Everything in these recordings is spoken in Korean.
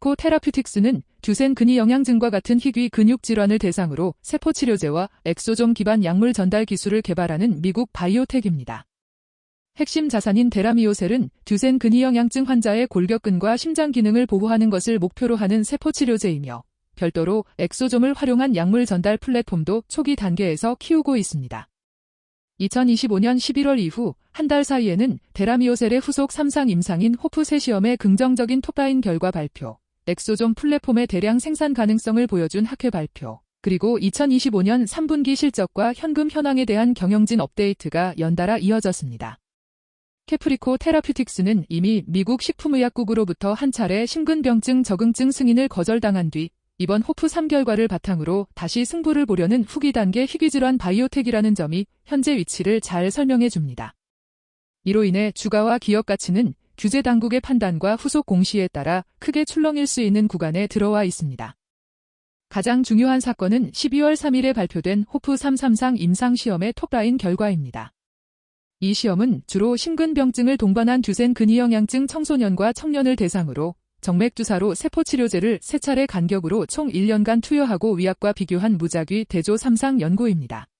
캐프리코 테라퓨틱스는 듀센 근위 영양증과 같은 희귀 근육 질환을 대상으로 세포 치료제와 엑소좀 기반 약물 전달 기술을 개발하는 미국 바이오텍입니다. 핵심 자산인 데라미오셀은 듀센 근위 영양증 환자의 골격근과 심장 기능을 보호하는 것을 목표로 하는 세포 치료제이며 별도로 엑소좀을 활용한 약물 전달 플랫폼도 초기 단계에서 키우고 있습니다. 2025년 11월 이후 한 달 사이에는 데라미오셀의 후속 3상 임상인 호프3 시험의 긍정적인 톱라인 결과 발표, 엑소좀 플랫폼의 대량 생산 가능성을 보여준 학회 발표, 그리고 2025년 3분기 실적과 현금 현황에 대한 경영진 업데이트가 연달아 이어졌습니다. 캐프리코 테라퓨틱스는 이미 미국 식품의약국으로부터 한 차례 심근병증 적응증 승인을 거절당한 뒤 이번 호프3 결과를 바탕으로 다시 승부를 보려는 후기 단계 희귀질환 바이오텍이라는 점이 현재 위치를 잘 설명해 줍니다. 이로 인해 주가와 기업 가치는 규제 당국의 판단과 후속 공시에 따라 크게 출렁일 수 있는 구간에 들어와 있습니다. 가장 중요한 사건은 12월 3일에 발표된 호프3 3상 임상시험의 톱라인 결과입니다. 이 시험은 주로 심근병증을 동반한 듀센 근위 영양증 청소년과 청년을 대상으로 정맥주사로 세포치료제를 3차례 간격으로 총 1년간 투여하고 위약과 비교한 무작위 대조 3상 연구입니다.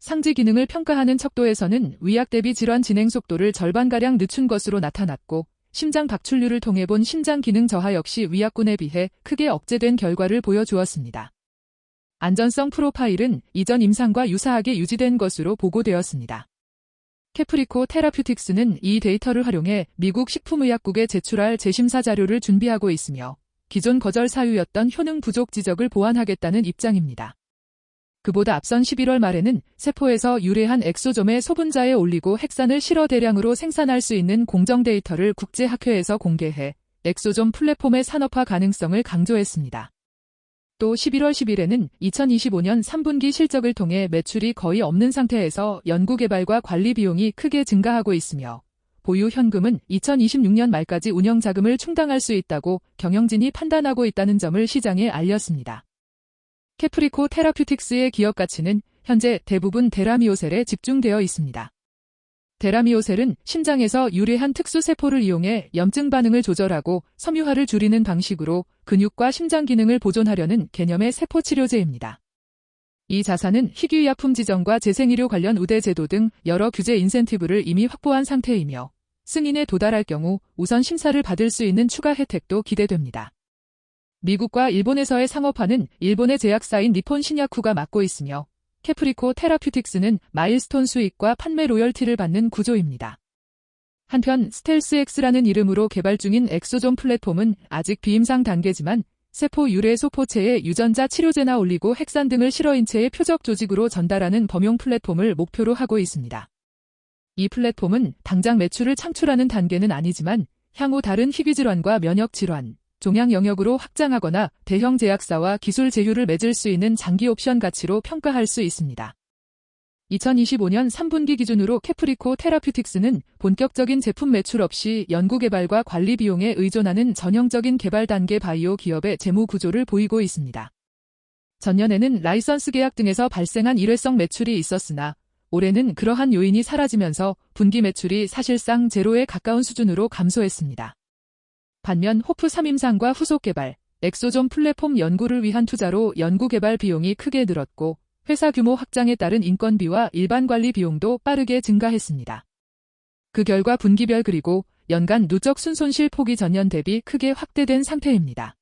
상지 기능을 평가하는 척도에서는 위약 대비 질환 진행 속도를 절반가량 늦춘 것으로 나타났고 심장 박출률을 통해 본 심장 기능 저하 역시 위약군에 비해 크게 억제된 결과를 보여주었습니다. 안전성 프로파일은 이전 임상과 유사하게 유지된 것으로 보고되었습니다. 캐프리코 테라퓨틱스는 이 데이터를 활용해 미국 식품의약국에 제출할 재심사 자료를 준비하고 있으며 기존 거절 사유였던 효능 부족 지적을 보완하겠다는 입장입니다. 그보다 앞선 11월 말에는 세포에서 유래한 엑소좀의 소분자에 올리고 핵산을 실어 대량으로 생산할 수 있는 공정 데이터를 국제학회에서 공개해 엑소좀 플랫폼의 산업화 가능성을 강조했습니다. 또 11월 10일에는 2025년 3분기 실적을 통해 매출이 거의 없는 상태에서 연구개발과 관리 비용이 크게 증가하고 있으며 보유 현금은 2026년 말까지 운영 자금을 충당할 수 있다고 경영진이 판단하고 있다는 점을 시장에 알렸습니다. 캐프리코 테라퓨틱스의 기업 가치는 현재 대부분 데라미오셀에 집중되어 있습니다. 데라미오셀은 심장에서 유래한 특수세포를 이용해 염증 반응을 조절하고 섬유화를 줄이는 방식으로 근육과 심장 기능을 보존하려는 개념의 세포치료제입니다. 이 자산은 희귀의약품 지정과 재생의료 관련 우대 제도 등 여러 규제 인센티브를 이미 확보한 상태이며 승인에 도달할 경우 우선 심사를 받을 수 있는 추가 혜택도 기대됩니다. 미국과 일본에서의 상업화는 일본의 제약사인 니폰 신야쿠가 맡고 있으며 캐프리코 테라퓨틱스는 마일스톤 수익과 판매 로열티를 받는 구조입니다. 한편 스텔스X라는 이름으로 개발 중인 엑소좀 플랫폼은 아직 비임상 단계지만 세포 유래 소포체에 유전자 치료제나 올리고 핵산 등을 실어 인체의 표적 조직으로 전달하는 범용 플랫폼을 목표로 하고 있습니다. 이 플랫폼은 당장 매출을 창출하는 단계는 아니지만 향후 다른 희귀질환과 면역질환, 종양 영역으로 확장하거나 대형 제약사와 기술 제휴를 맺을 수 있는 장기 옵션 가치로 평가할 수 있습니다. 2025년 3분기 기준으로 캐프리코 테라퓨틱스는 본격적인 제품 매출 없이 연구개발과 관리 비용에 의존하는 전형적인 개발 단계 바이오 기업의 재무 구조를 보이고 있습니다. 전년에는 라이선스 계약 등에서 발생한 일회성 매출이 있었으나 올해는 그러한 요인이 사라지면서 분기 매출이 사실상 제로에 가까운 수준으로 감소했습니다. 반면 호프3 임상과 후속 개발, 엑소좀 플랫폼 연구를 위한 투자로 연구개발 비용이 크게 늘었고 회사 규모 확장에 따른 인건비와 일반 관리 비용도 빠르게 증가했습니다. 그 결과 분기별 그리고 연간 누적 순손실 폭이 전년 대비 크게 확대된 상태입니다.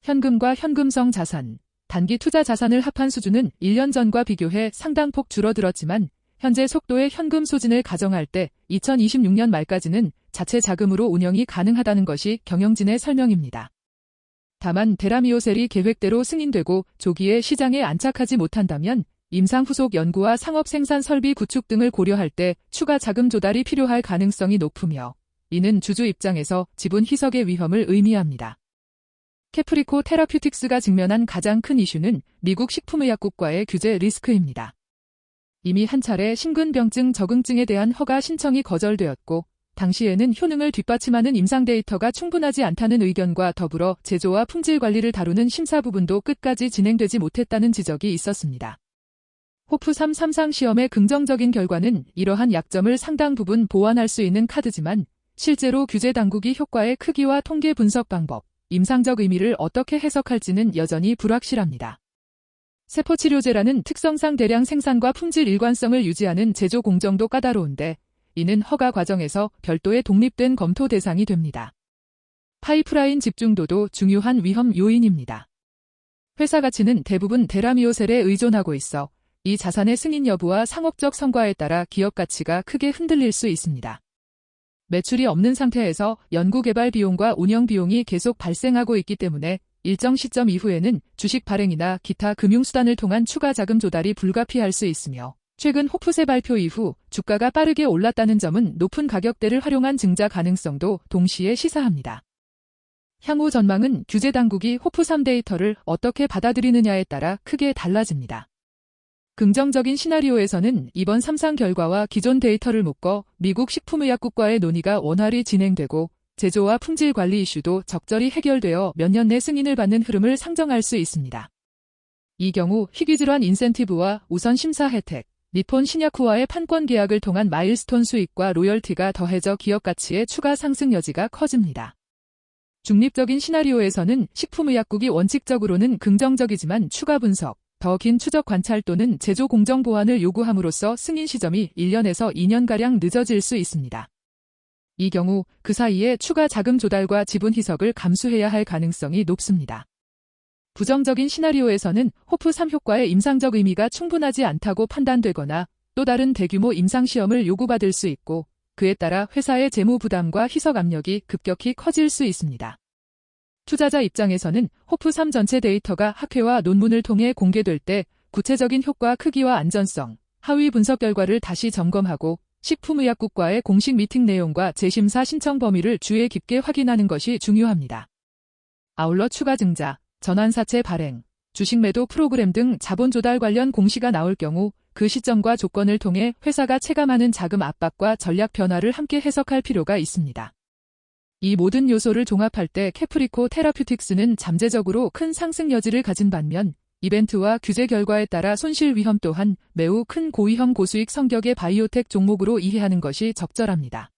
현금과 현금성 자산, 단기 투자 자산을 합한 수준은 1년 전과 비교해 상당폭 줄어들었지만 현재 속도의 현금 소진을 가정할 때 2026년 말까지는 자체 자금으로 운영이 가능하다는 것이 경영진의 설명입니다. 다만 데라미오셀이 계획대로 승인되고 조기에 시장에 안착하지 못한다면 임상 후속 연구와 상업 생산 설비 구축 등을 고려할 때 추가 자금 조달이 필요할 가능성이 높으며 이는 주주 입장에서 지분 희석의 위험을 의미합니다. 캐프리코 테라퓨틱스가 직면한 가장 큰 이슈는 미국 식품의약국과의 규제 리스크입니다. 이미 한 차례 심근병증 적응증에 대한 허가 신청이 거절되었고 당시에는 효능을 뒷받침하는 임상 데이터가 충분하지 않다는 의견과 더불어 제조와 품질 관리를 다루는 심사 부분도 끝까지 진행되지 못했다는 지적이 있었습니다. 호프3 3상 시험의 긍정적인 결과는 이러한 약점을 상당 부분 보완할 수 있는 카드지만 실제로 규제 당국이 효과의 크기와 통계 분석 방법, 임상적 의미를 어떻게 해석할지는 여전히 불확실합니다. 세포치료제라는 특성상 대량 생산과 품질 일관성을 유지하는 제조 공정도 까다로운데 이는 허가 과정에서 별도의 독립된 검토 대상이 됩니다. 파이프라인 집중도도 중요한 위험 요인입니다. 회사 가치는 대부분 데라미오셀에 의존하고 있어 이 자산의 승인 여부와 상업적 성과에 따라 기업 가치가 크게 흔들릴 수 있습니다. 매출이 없는 상태에서 연구개발 비용과 운영 비용이 계속 발생하고 있기 때문에 일정 시점 이후에는 주식 발행이나 기타 금융수단을 통한 추가 자금 조달이 불가피할 수 있으며 최근 호프세 발표 이후 주가가 빠르게 올랐다는 점은 높은 가격대를 활용한 증자 가능성도 동시에 시사합니다. 향후 전망은 규제 당국이 호프3 데이터를 어떻게 받아들이느냐에 따라 크게 달라집니다. 긍정적인 시나리오에서는 이번 3상 결과와 기존 데이터를 묶어 미국 식품의약국과의 논의가 원활히 진행되고 제조와 품질 관리 이슈도 적절히 해결되어 몇 년 내 승인을 받는 흐름을 상정할 수 있습니다. 이 경우 희귀질환 인센티브와 우선 심사 혜택, 니폰 신약후와의 판권 계약을 통한 마일스톤 수익과 로열티가 더해져 기업 가치의 추가 상승 여지가 커집니다. 중립적인 시나리오에서는 식품의약국이 원칙적으로는 긍정적이지만 추가 분석, 더 긴 추적 관찰 또는 제조 공정 보완을 요구함으로써 승인 시점이 1년에서 2년가량 늦어질 수 있습니다. 이 경우 그 사이에 추가 자금 조달과 지분 희석을 감수해야 할 가능성이 높습니다. 부정적인 시나리오에서는 호프3 효과의 임상적 의미가 충분하지 않다고 판단되거나 또 다른 대규모 임상시험을 요구받을 수 있고 그에 따라 회사의 재무 부담과 희석 압력이 급격히 커질 수 있습니다. 투자자 입장에서는 호프3 전체 데이터가 학회와 논문을 통해 공개될 때 구체적인 효과 크기와 안전성, 하위 분석 결과를 다시 점검하고 식품의약국과의 공식 미팅 내용과 재심사 신청 범위를 주의 깊게 확인하는 것이 중요합니다. 아울러 추가 증자, 전환사채 발행, 주식 매도 프로그램 등 자본 조달 관련 공시가 나올 경우 그 시점과 조건을 통해 회사가 체감하는 자금 압박과 전략 변화를 함께 해석할 필요가 있습니다. 이 모든 요소를 종합할 때 캐프리코 테라퓨틱스는 잠재적으로 큰 상승 여지를 가진 반면 이벤트와 규제 결과에 따라 손실 위험 또한 매우 큰 고위험 고수익 성격의 바이오텍 종목으로 이해하는 것이 적절합니다.